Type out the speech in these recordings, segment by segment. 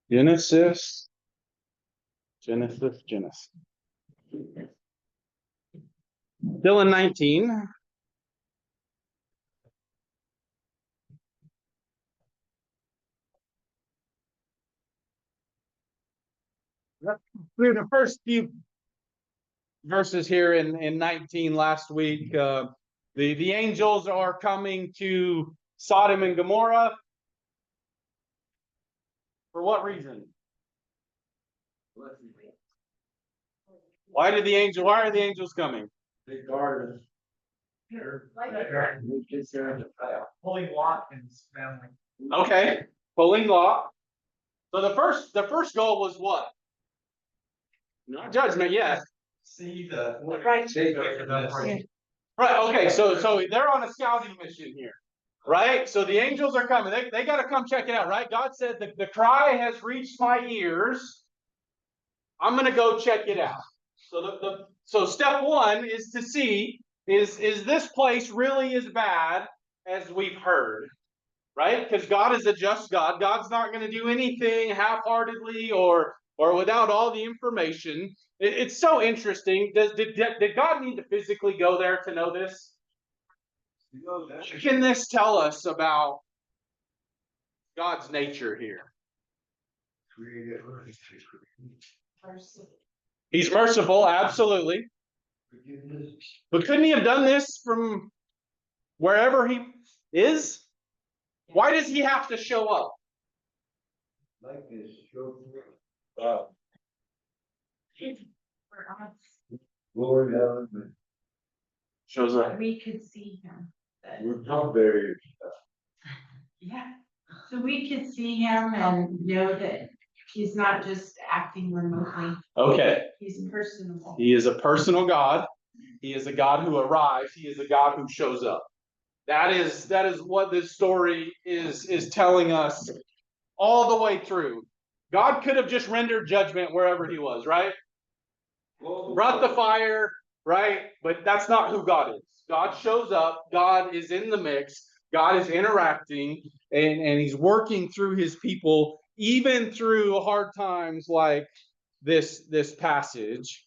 Genesis, Genesis. Still in 19. Through the first few verses here in 19 last week, the angels are coming to Sodom and Gomorrah. For what reason? Why are the angels coming? The garden. Pulling Lot and his family. Okay, pulling Lot. So the first goal was what? Not judgment yet. See the Right. Right. Okay. So they're on a scouting mission here, right? So the angels are coming. They got to come check it out, right? God said the cry has reached my ears. I'm going to go check it out. So step one is to see is this place really as bad as we've heard, right? Because God is a just God. God's not going to do anything half-heartedly or without all the information. It's so interesting. Did God need to physically go there to know this? What can this tell us about God's nature here? He's merciful, absolutely. But couldn't he have done this from wherever he is? Why does he have to show up? Like this, show Lord, Shows up. We could see him. we're not very. Yeah, so we could see him and know that he's not just acting remotely. Okay. He's personable. He is a personal God. He is a God who arrives. He is a God who shows up. That is what this story is telling us all the way through. God could have just rendered judgment wherever he was, right? Brought the fire, right? But that's not who God is. God shows up. God is in the mix. God is interacting, and he's working through his people, even through hard times like this passage.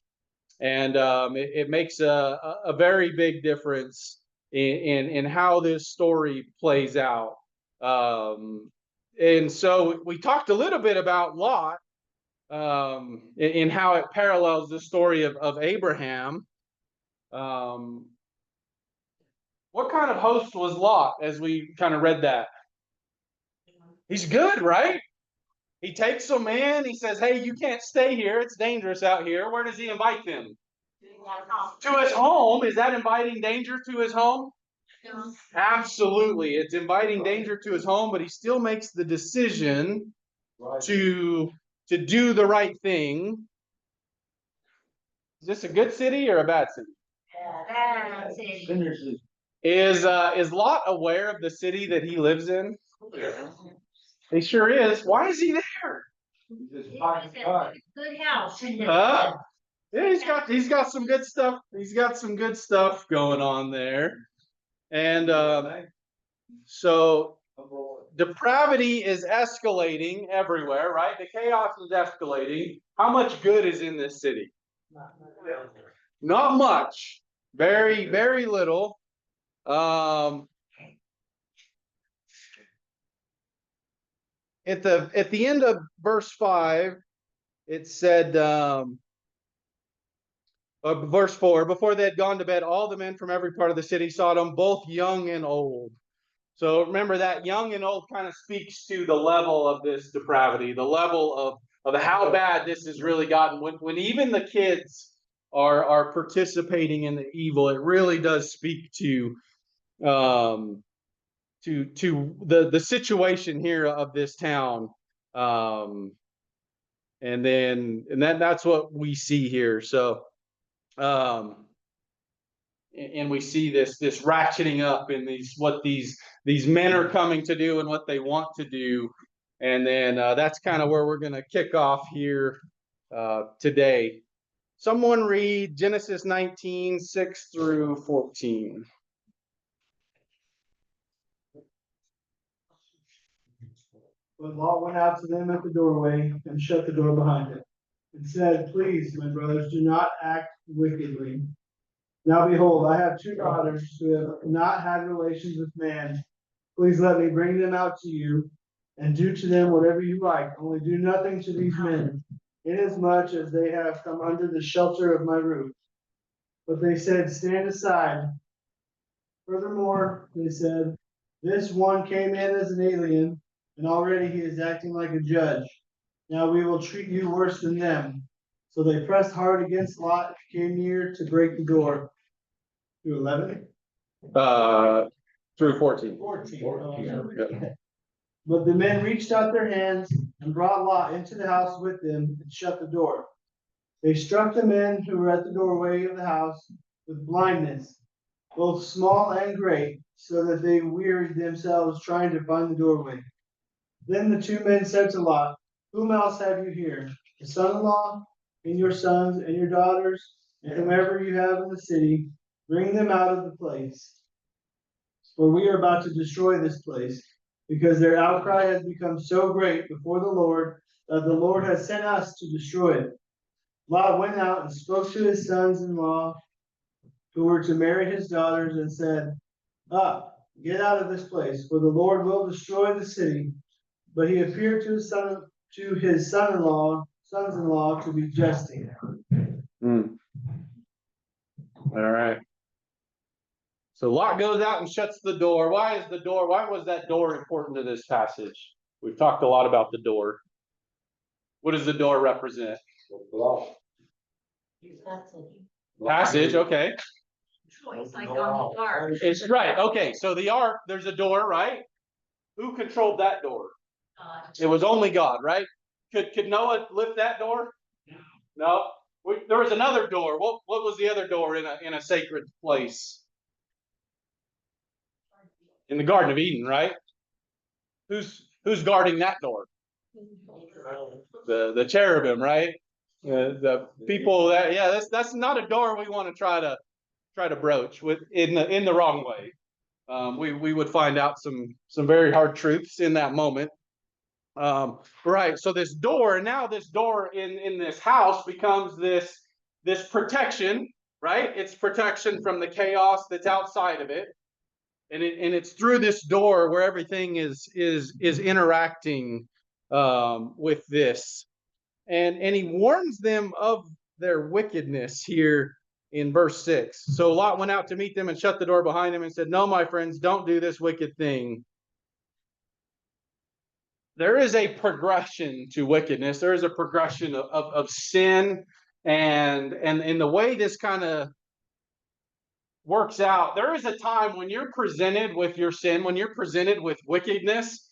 And it makes a very big difference in how this story plays out. And so we talked a little bit about Lot, in how it parallels the story of Abraham. What kind of host was Lot as we kind of read that? He's good, right? He takes them in. He says, hey, you can't stay here. It's dangerous out here. Where does he invite them? To his home. Is that inviting danger to his home? No. Absolutely. It's inviting danger to his home, but he still makes the decision to do the right thing. Is this a good city or a bad city? Bad city. Is Lot aware of the city that he lives in? He sure is. Why is he there? Good house. Yeah, he's got some good stuff. He's got some good stuff going on there. And so depravity is escalating everywhere, right? The chaos is escalating. How much good is in this city? Not much. Very, very little. At the end of verse 5, it said, verse 4, before they had gone to bed, all the men from every part of the city saw them, both young and old. So remember that young and old kind of speaks to the level of this depravity, the level of how bad this has really gotten. When even the kids are participating in the evil, it really does speak to the situation here of this town. And that's what we see here. So and we see this ratcheting up in these men are coming to do and what they want to do. And then that's kind of where we're going to kick off here today. Someone read Genesis 19, 6 through 14. But Lot went out to them at the doorway and shut the door behind him, and said, Please, my brothers, do not act wickedly. Now behold, I have two daughters who have not had relations with man. Please let me bring them out to you, and do to them whatever you like. Only do nothing to these men, inasmuch as they have come under the shelter of my roof. But they said, Stand aside. Furthermore, they said, This one came in as an alien, and already he is acting like a judge. Now we will treat you worse than them. So they pressed hard against Lot, came near to break the door. To 11? Through 14. 14. But the men reached out their hands and brought Lot into the house with them and shut the door. They struck the men who were at the doorway of the house with blindness, both small and great, so that they wearied themselves trying to find the doorway. Then the two men said to Lot, Whom else have you here? A son-in-law, and your sons, and your daughters, and whomever you have in the city, bring them out of the place. For we are about to destroy this place, because their outcry has become so great before the Lord, that the Lord has sent us to destroy it. Lot went out and spoke to his sons-in-law, who were to marry his daughters, and said, Up, get out of this place, for the Lord will destroy the city. But he appeared to his sons-in-law to be jesting. All right. So Lot goes out and shuts the door. Why was that door important to this passage? We've talked a lot about the door. What does the door represent? Passage, okay. Choice, like on the ark. It's right. Okay, so the ark, there's a door, right? Who controlled that door? It was only God, right? Could Noah lift that door? No. There was another door. What was the other door in a sacred place? In the Garden of Eden, right? Who's guarding that door? The cherubim, right? The people that's not a door we want to try to broach with in the wrong way. We would find out some very hard truths in that moment. Right. So this door, and now this door in this house becomes this protection, right? It's protection from the chaos that's outside of it. And it's through this door where everything is interacting with this. And he warns them of their wickedness here in verse 6. So Lot went out to meet them and shut the door behind him and said, No, my friends, don't do this wicked thing. There is a progression to wickedness. There is a progression of sin. And in the way this kind of works out, there is a time when you're presented with your sin, when you're presented with wickedness,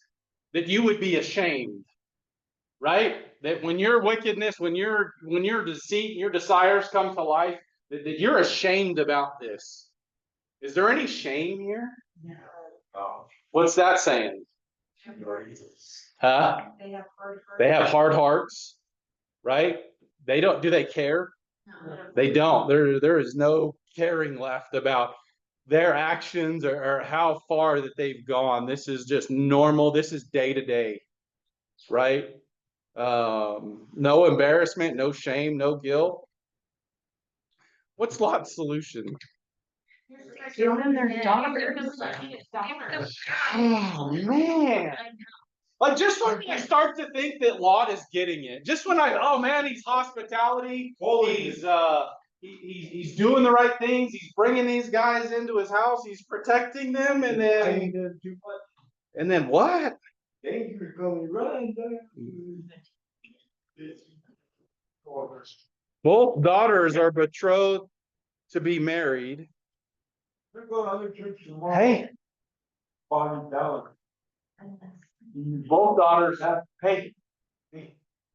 that you would be ashamed, right? That when your wickedness, when your deceit, your desires come to life, that you're ashamed about this. Is there any shame here? No. What's that saying? Huh? They have hard hearts. They have hard hearts, right? They don't. Do they care? No. They don't. There is no caring left about their actions or how far that they've gone. This is just normal. This is day to day, right? No embarrassment, no shame, no guilt. What's Lot's solution? Give them their daughters. Oh man. Like just when I start to think that Lot is getting it, just when oh man, he's hospitality, he's doing the right things, he's bringing these guys into his house, he's protecting them, and then what? Danger coming, run. Both daughters are betrothed to be married. We're going to other churches tomorrow. Hey, $5. both daughters have. Hey,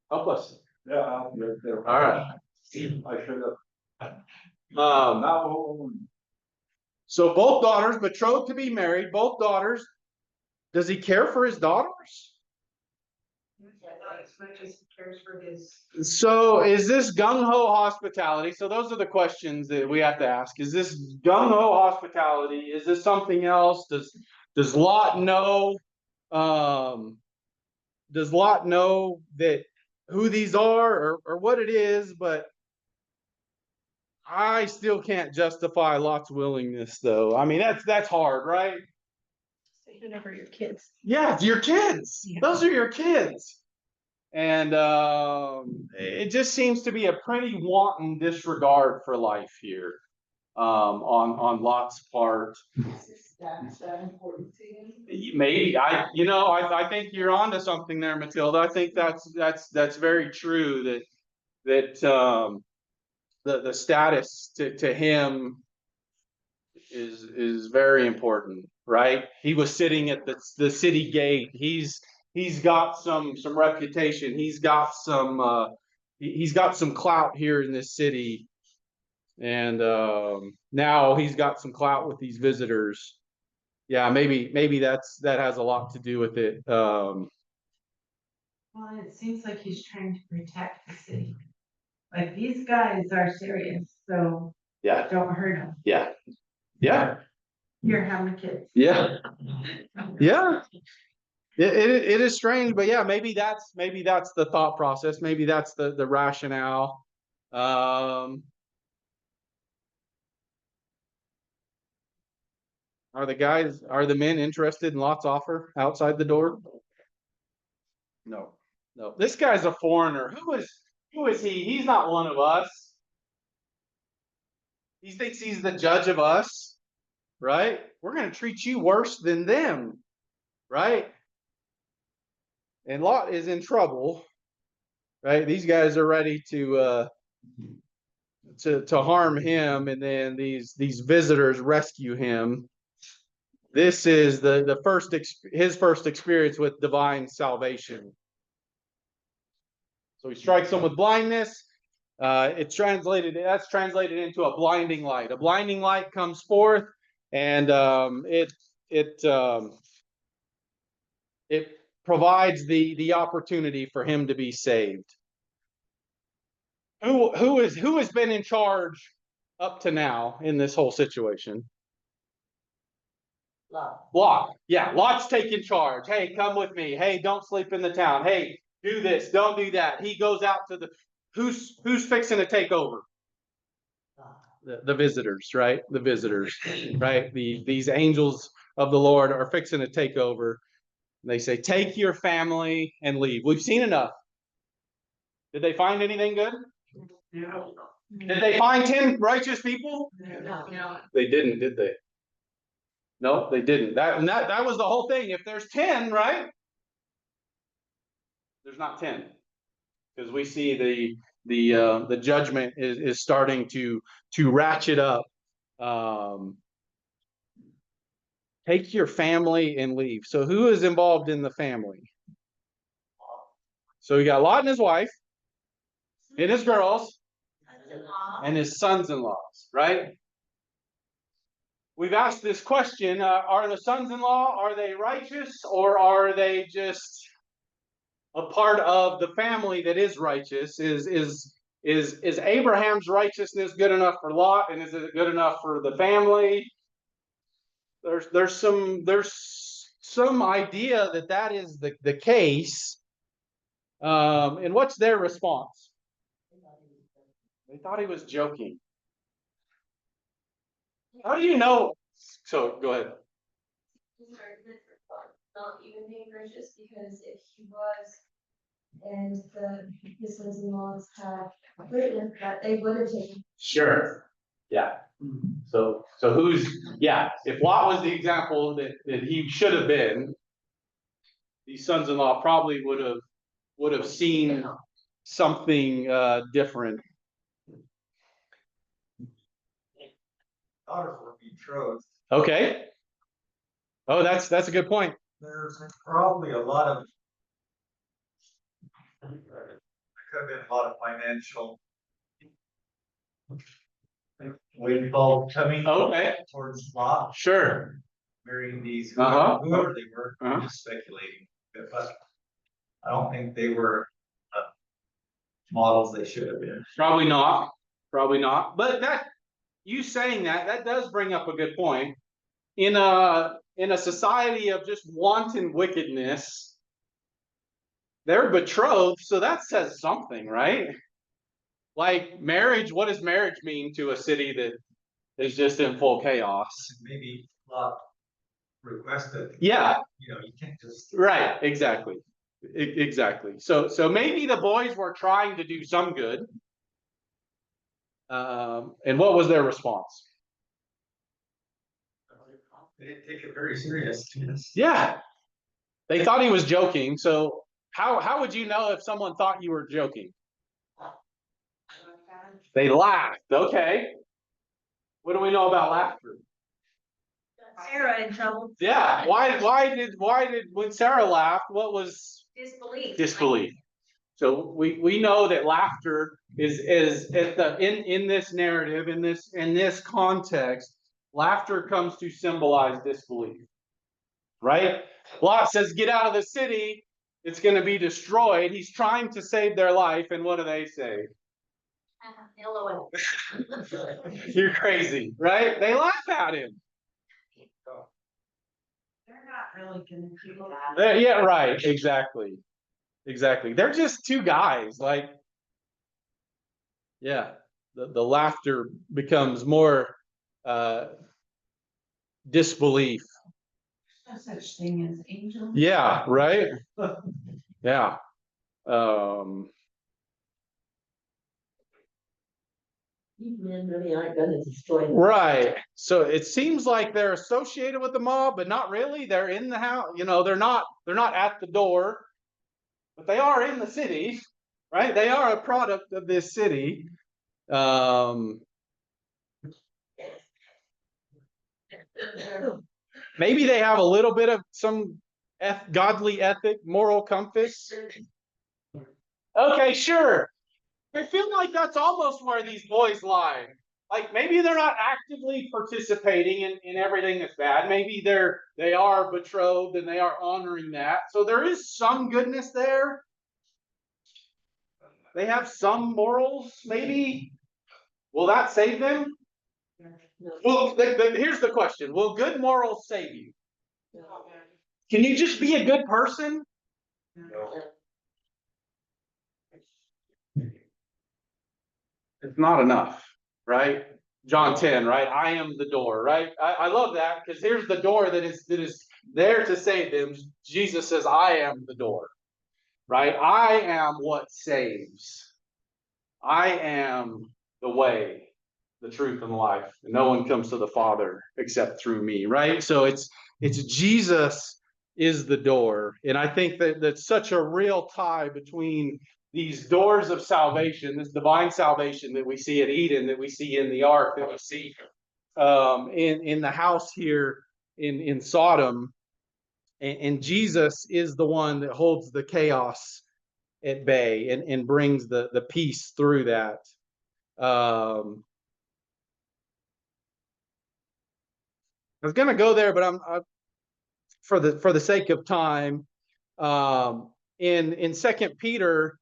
help us. Yeah, I'll be right there. All right. I should have. Now, so both daughters betrothed to be married. Both daughters. Does he care for his daughters? As much as he cares for his. So is this gung-ho hospitality? So those are the questions that we have to ask. Is this gung-ho hospitality? Is this something else? Does Lot know does Lot know that who these are or what it is? But I still can't justify Lot's willingness, though. I mean, that's hard, right? Even over your kids. Yeah, it's your kids. Yeah. Those are your kids. And it just seems to be a pretty wanton disregard for life here, on Lot's part. Maybe I think you're onto something there, Matilda. I think that's very true, that the status to him is very important, right? He was sitting at the city gate. He's got some reputation. He's got some clout here in this city. And now he's got some clout with these visitors. Yeah, maybe that has a lot to do with it. Well, it seems like he's trying to protect the city. Like, these guys are serious, so Yeah, don't hurt them. yeah. Here, have the kids. Yeah. It is strange, but yeah, maybe that's the thought process. Maybe that's the rationale. Are the men interested in Lot's offer outside the door? No. This guy's a foreigner. Who is he? He's not one of us. He thinks he's the judge of us, right? We're going to treat you worse than them, right? And Lot is in trouble, right? These guys are ready to harm him, and then these visitors rescue him. This is his first experience with divine salvation. So he strikes them with blindness. That's translated into a blinding light. A blinding light comes forth, and it provides the opportunity for him to be saved. Who has been in charge up to now in this whole situation? Lot. Yeah, Lot's taking charge. Hey, come with me. Hey, don't sleep in the town. Hey, do this, don't do that. He goes out to who's fixing to take over? The visitors, right? The visitors, right? These angels of the Lord are fixing to take over. They say, take your family and leave. We've seen enough. Did they find anything good? No. Did they find 10 righteous people? No. They didn't, did they? No, they didn't. That was the whole thing. If there's 10, right? There's not 10. Because we see the judgment is starting to ratchet up. Take your family and leave. So who is involved in the family? So you got Lot and his wife, and his girls, and his sons-in-laws, right? We've asked this question, are the sons-in-law, are they righteous, or are they just a part of the family that is righteous? Is Abraham's righteousness good enough for Lot, and is it good enough for the family? There's some idea that is the case. And what's their response? They thought he was joking. How do you know? So go ahead. Not even being gracious, because if he was, and his sons-in-laws had witnessed that, they would have taken. Sure. Yeah. So if Lot was the example that he should have been, these sons-in-law probably would have seen something different. Daughters were betrothed. Okay. Oh, that's a good point. There's probably a lot of. There could have been a lot of financial. Windfall coming. Okay. Towards Lot, Sure. marrying these, Uh-huh. whoever they were, Uh-huh. I'm just speculating. But I don't think they were models they should have been. Probably not. But you saying that does bring up a good point. In a society of just wanton wickedness, they're betrothed, so that says something, right? Like marriage, what does marriage mean to a city that is just in full chaos? Maybe Lot requested, Yeah, you know, you can't just. right, exactly. Exactly. So maybe the boys were trying to do some good. And what was their response? They didn't take it very serious. Yes. Yeah. They thought he was joking. So how would you know if someone thought you were joking? They laughed. Okay. What do we know about laughter? Sarah in trouble. Yeah. Why did when Sarah laughed, what was Disbelief. disbelief? So we know that laughter is at the in this narrative, in this context, laughter comes to symbolize disbelief. Right? Lot says, get out of the city, it's going to be destroyed. He's trying to save their life, and what do they say? LOL. You're crazy, right? They laugh at him. They're not really gonna do that. Yeah, right, exactly. Exactly. They're just two guys, like, yeah, the laughter becomes more disbelief. No such thing as angels. Yeah, right? Yeah. These men really aren't gonna destroy them. Right. So it seems like they're associated with the mob, but not really. They're in the house, they're not at the door, but they are in the city, right? They are a product of this city. Maybe they have a little bit of some godly ethic, moral compass. Okay, sure. I feel like that's almost where these boys lie. Like maybe they're not actively participating in everything that's bad. Maybe they are betrothed and they are honoring that. So there is some goodness there. They have some morals, maybe. Will that save them? Well, here's the question. Will good morals save you? Can you just be a good person? It's not enough, right? John 10, right? I am the door, right? I love that because here's the door that is there to save them. Jesus says, I am the door, right? I am what saves. I am the way, the truth, and the life. And no one comes to the Father except through me, right? So it's Jesus is the door. And I think that that's such a real tie between these doors of salvation, this divine salvation that we see at Eden, that we see in the ark, that we see in the house here in Sodom. And Jesus is the one that holds the chaos at bay and brings the peace through that. I was going to go there, but I'm for the sake of time. In 2 Peter,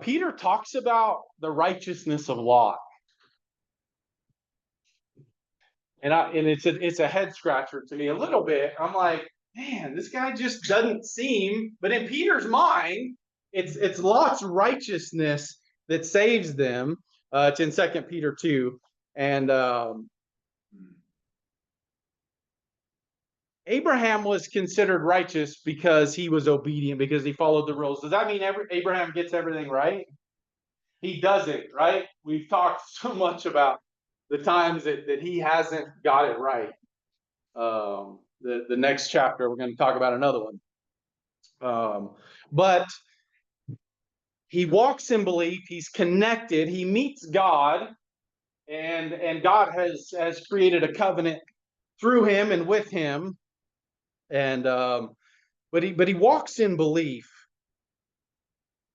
Peter talks about the righteousness of Lot, and it's a head scratcher to me a little bit. I'm like, man, this guy just doesn't seem. But in Peter's mind, it's Lot's righteousness that saves them. It's in 2 Peter 2, and Abraham was considered righteous because he was obedient, because he followed the rules. Does that mean Abraham gets everything right? He doesn't, right? We've talked so much about the times that he hasn't got it right. The next chapter, we're going to talk about another one. But he walks in belief. He's connected. He meets God, and God has created a covenant through him and with him. And but he walks in belief.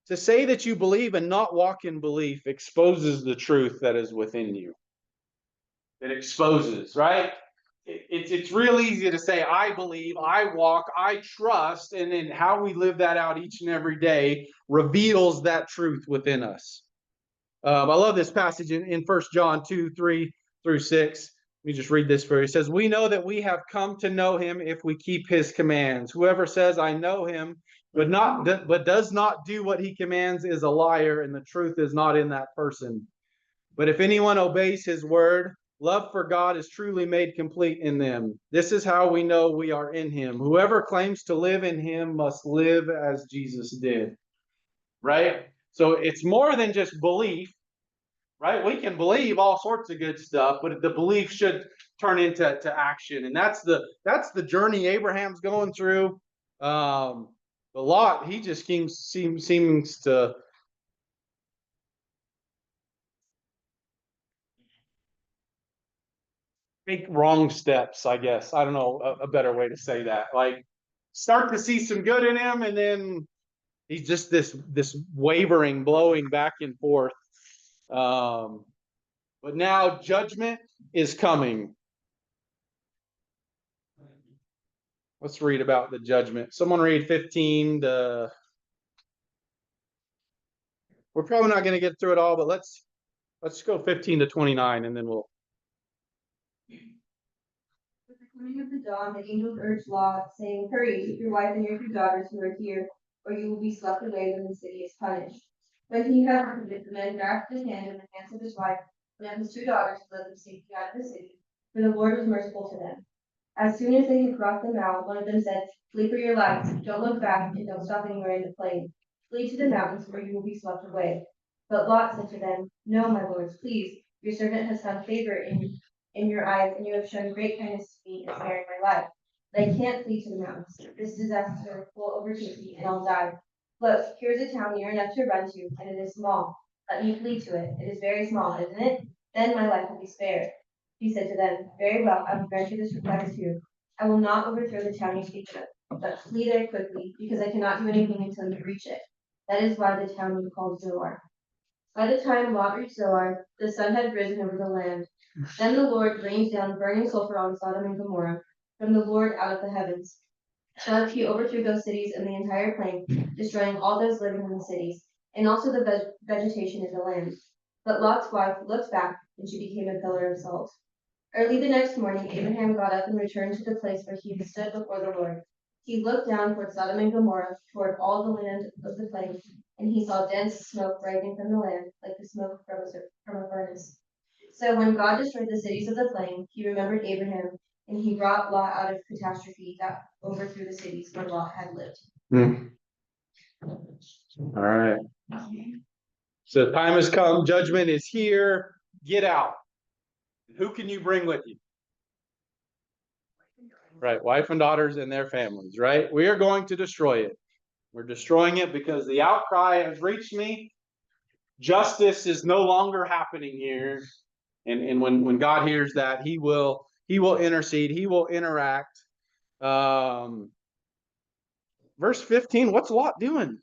To say that you believe and not walk in belief exposes the truth that is within you. It exposes, right? It's real easy to say, I believe, I walk, I trust, and then how we live that out each and every day reveals that truth within us. I love this passage in 1 John 2:3-6. Let me just read this for you. It says, we know that we have come to know him if we keep his commands. Whoever says, I know him, but does not do what he commands is a liar, and the truth is not in that person. But if anyone obeys his word, love for God is truly made complete in them. This is how we know we are in him. Whoever claims to live in him must live as Jesus did. Right? So it's more than just belief, right? We can believe all sorts of good stuff, but the belief should turn into action. And that's the journey Abraham's going through. But Lot, he just seems to take wrong steps, I guess. I don't know a better way to say that. Like, start to see some good in him, and then he's just this wavering, blowing back and forth. But now judgment is coming. Let's read about the judgment. Someone read 15 to... We're probably not going to get through it all, but let's go 15 to 29, and then we'll... With the coming of the dawn, the angels urged Lot, saying, "Hurry, take your wife and your 2 daughters who are here, or you will be swept away when the city is punished." When he had heard it, the man grasped his hand and the hands of his wife, and of his 2 daughters, and led them safely out of the city, for the Lord was merciful to them. As soon as they had brought them out, one of them said, "Flee for your lives, don't look back, and don't stop anywhere in the plain. Flee to the mountains, or you will be swept away." But Lot said to them, "No, my lords, please, your servant has found favor in your eyes, and you have shown great kindness to me in sparing my life. But I can't flee to the mountains. This disaster will overtake me, and I'll die. Look, here's a town near enough to run to, and it is small. Let me flee to it. It is very small, isn't it? Then my life will be spared." He said to them, "Very well, I will grant you this request too. I will not overthrow the town you speak of, but flee there quickly, because I cannot do anything until you reach it. That is why the town was called Zoar." By the time Lot reached Zoar, the sun had risen over the land. Then the Lord rained down burning sulfur on Sodom and Gomorrah from the Lord out of the heavens. Thus he overthrew those cities and the entire plain, destroying all those living in the cities, and also the vegetation in the land. But Lot's wife looked back, and she became a pillar of salt. Early the next morning, Abraham got up and returned to the place where he had stood before the Lord. He looked down toward Sodom and Gomorrah, toward all the land of the plain, and he saw dense smoke rising from the land, like the smoke from a furnace. So when God destroyed the cities of the plain, he remembered Abraham, and he brought Lot out of catastrophe that overthrew the cities where Lot had lived. All right. So time has come. Judgment is here. Get out. Who can you bring with you? Right. Wife and daughters and their families, right? We are going to destroy it. We're destroying it because the outcry has reached me. Justice is no longer happening here. And when God hears that, he will intercede, he will interact. Verse 15, what's Lot doing?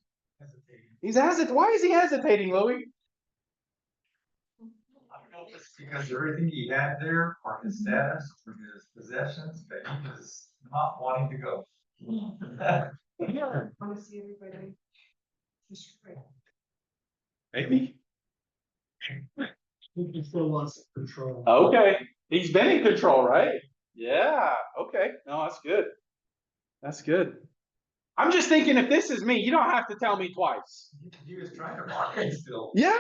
Hesitating. Why is he hesitating, Louis? I don't know if it's because of everything he had there, or his status, or his possessions, but he was not wanting to go. Yeah. Want to see everybody. Maybe. He still wants control. Okay. He's been in control, right? Yeah. Okay. No, that's good. That's good. I'm just thinking, if this is me, you don't have to tell me twice. He was trying to bargain still. Yeah.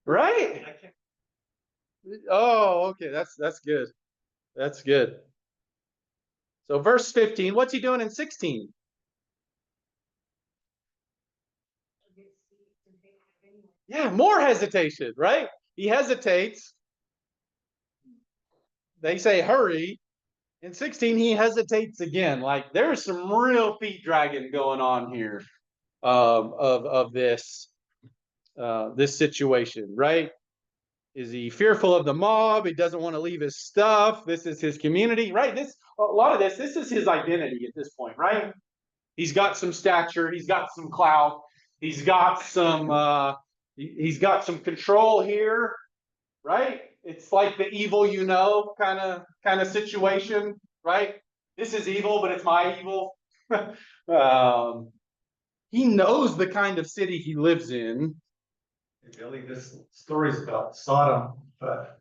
Right. I can't- Oh, okay. That's good. That's good. So verse 15, what's he doing in 16? Yeah, more hesitation, right? He hesitates. They say hurry. In 16, he hesitates again. Like, there's some real feet dragging going on here of this situation, right? Is he fearful of the mob? He doesn't want to leave his stuff. This is his community, right? A lot of this is his identity at this point, right? He's got some stature. He's got some clout. He's got some control here, right? It's like the evil, kind of situation, right? This is evil, but it's my evil. He knows the kind of city he lives in. Billy, this story is about Sodom, but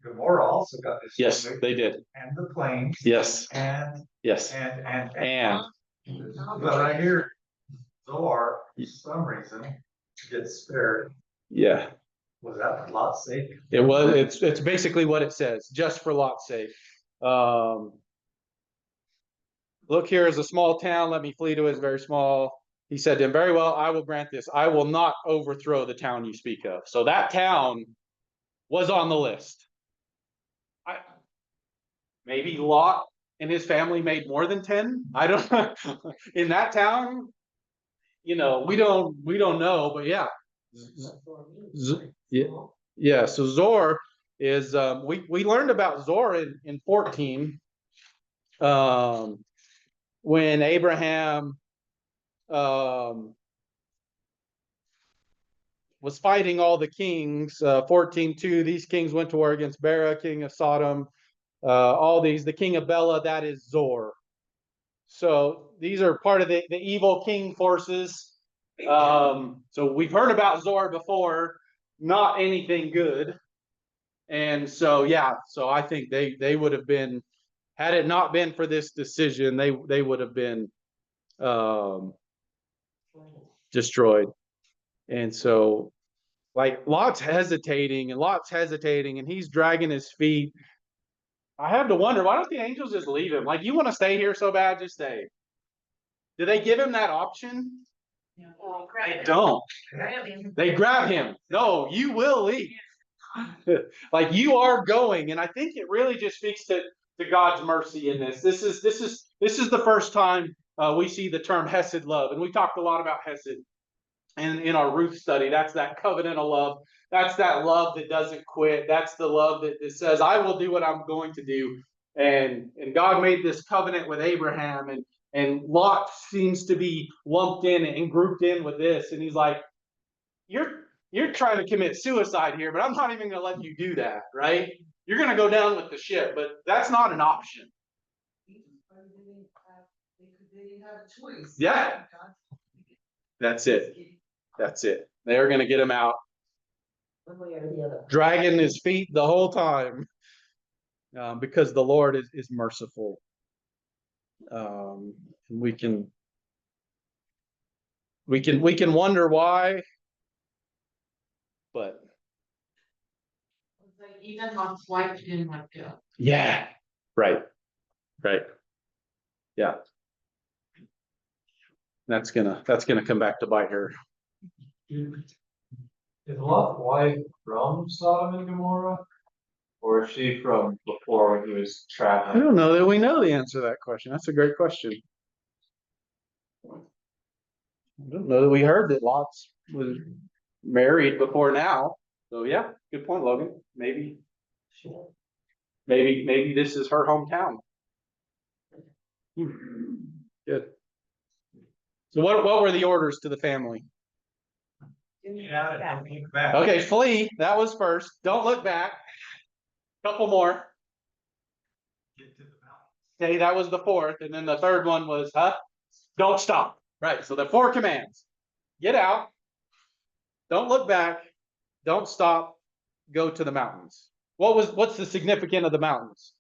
Gomorrah also got this. Yes, they did. And the plains. Yes. And, Yes. and. And But right here, Zoar, for some reason, gets spared. Yeah, Was that Lot's sake? it's basically what it says, just for Lot's sake. Look, here is a small town, let me flee to it, is very small. He said to him, very well, I will grant this. I will not overthrow the town you speak of. So that town was on the list. Maybe Lot and his family made more than 10. I don't know. In that town, we don't know, but yeah. Yeah. Yeah, so Zor is we learned about Zor in 14. When Abraham was fighting all the kings, 14:2, these kings went to war against Bera, king of Sodom, all these, the king of Bela, that is Zor. So these are part of the evil king forces. So we've heard about Zor before, not anything good. And so, yeah, so I think they would have been, had it not been for this decision, they would have been destroyed. And so, like, Lot's hesitating and he's dragging his feet. I have to wonder, why don't the angels just leave him? Like, you want to stay here so bad, just stay. Do they give him that option? They don't. They grab him. No, you will leave. Like, you are going. And I think it really just speaks to God's mercy in this. This is the first time we see the term Hesed love. And we talked a lot about Hesed in our Ruth study. That's that covenant of love. That's that love that doesn't quit. That's the love that says, I will do what I'm going to do. And God made this covenant with Abraham, and Lot seems to be lumped in and grouped in with this. And he's like, you're trying to commit suicide here, but I'm not even going to let you do that, right? You're going to go down with the ship, but that's not an option. Yeah. That's it. That's it. They're going to get him out, One way or the other. dragging his feet the whole time, because the Lord is merciful. We can wonder why, but Like, even Lot's wife didn't let go. yeah, right. Yeah. That's gonna come back to bite her. Is Lot's wife from Sodom and Gomorrah? Or is she from before when he was I traveling? don't know that we know the answer to that question. That's a great question. I don't know that we heard that Lot was married before now. So yeah, good point, Logan. Maybe this is her hometown. Good. So what were the orders to the family? Get out and don't look back. Okay, flee. That was first. Don't look back. Couple more. Get to the mountain. Okay, that was the fourth. And then the third one was, don't stop. Right. So the 4 commands: get out, don't look back, don't stop, go to the mountains. What's the significance of the mountains?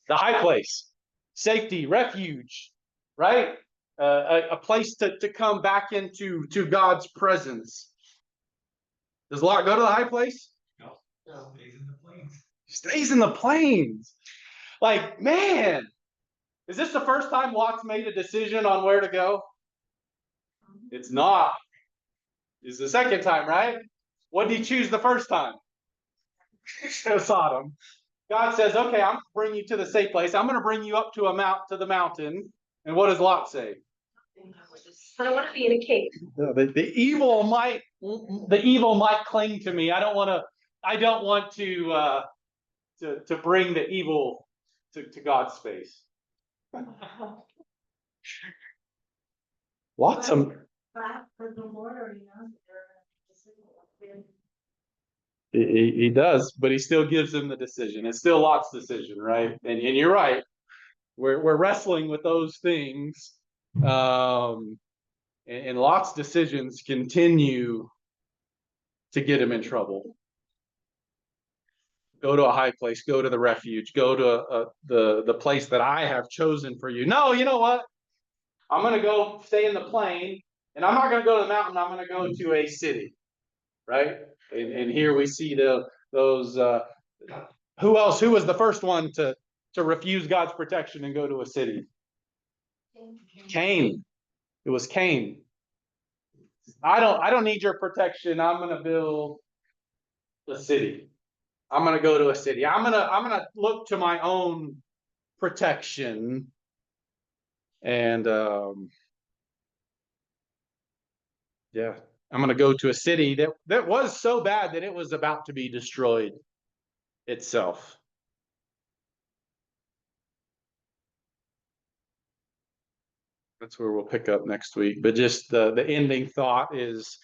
The high place, safety, refuge, right? A place to come back into God's presence. Does Lot go to the high place? No, stays in the plains. Stays in the plains. Like, man, is this the first time Lot's made a decision on where to go? It's not. It's the second time, right? What did he choose the first time? Sodom. God says, okay, I'm going to bring you to the safe place. I'm going to bring you up to the mountain. And what does Lot say? I don't want to be in a cave. The evil might cling to me. I don't want to bring the evil to God's space. Lots of. He does, but he still gives him the decision. It's still Lot's decision, right? And you're right. We're wrestling with those things. And Lot's decisions continue to get him in trouble. Go to a high place, go to the refuge, go to the place that I have chosen for you. No, you know what? I'm gonna go stay in the plain, and I'm not gonna go to the mountain, I'm gonna go to a city. Right? And here we see those, who else, who was the first one to refuse God's protection and go to a city? Cain. It was Cain. I don't need your protection. I'm gonna build a city. I'm gonna go to a city. I'm gonna look to my own protection. And yeah, I'm gonna go to a city that was so bad that it was about to be destroyed itself. That's where we'll pick up next week. But just the ending thought is,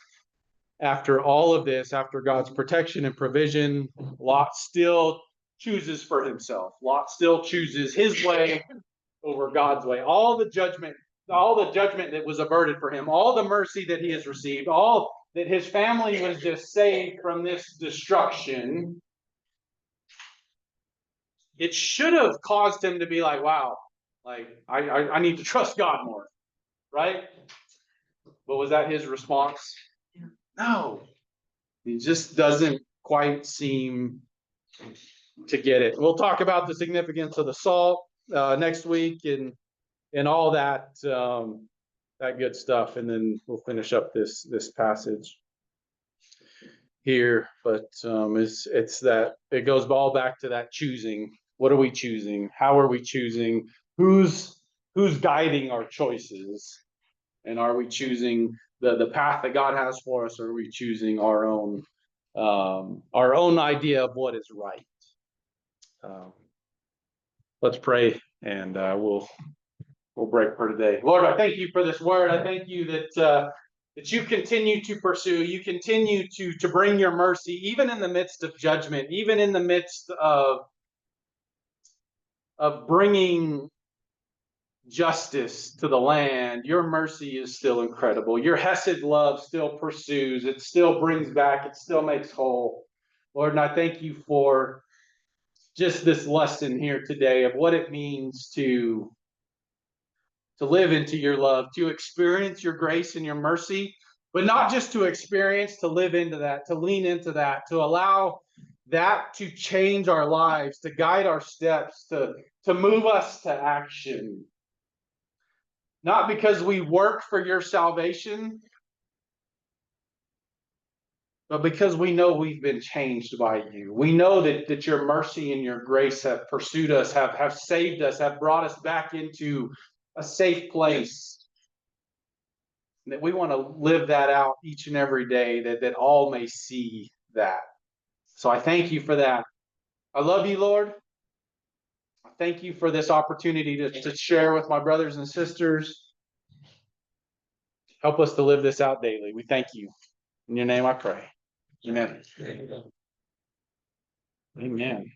after all of this, after God's protection and provision, Lot still chooses for himself. Lot still chooses his way over God's way. All the judgment that was averted for him, all the mercy that he has received, all that his family was just saved from this destruction, it should have caused him to be like, wow, like I need to trust God more, right? But was that his response? No, he just doesn't quite seem to get it. We'll talk about the significance of the salt next week and all that that good stuff, and then we'll finish up this passage here. But it's that it goes all back to that choosing. What are we choosing? How are we choosing? Who's guiding our choices? And are we choosing the path that God has for us, or are we choosing our own idea of what is right? Let's pray, and we'll break for today. Lord, I thank you for this word. I thank you that you continue to pursue, you continue to bring your mercy, even in the midst of judgment, even in the midst of bringing justice to the land. Your mercy is still incredible. Your Hesed love still pursues. It still brings back. It still makes whole. Lord, and I thank you for just this lesson here today of what it means to live into your love, to experience your grace and your mercy, but not just to experience, to live into that, to lean into that, to allow that to change our lives, to guide our steps, to move us to action. Not because we work for your salvation, but because we know we've been changed by you. We know that your mercy and your grace have pursued us, have saved us, have brought us back into a safe place. And that we want to live that out each and every day, that all may see that. So I thank you for that. I love you, Lord. I thank you for this opportunity to share with my brothers and sisters. Help us to live this out daily. We thank you. In your name I pray. Amen. Amen.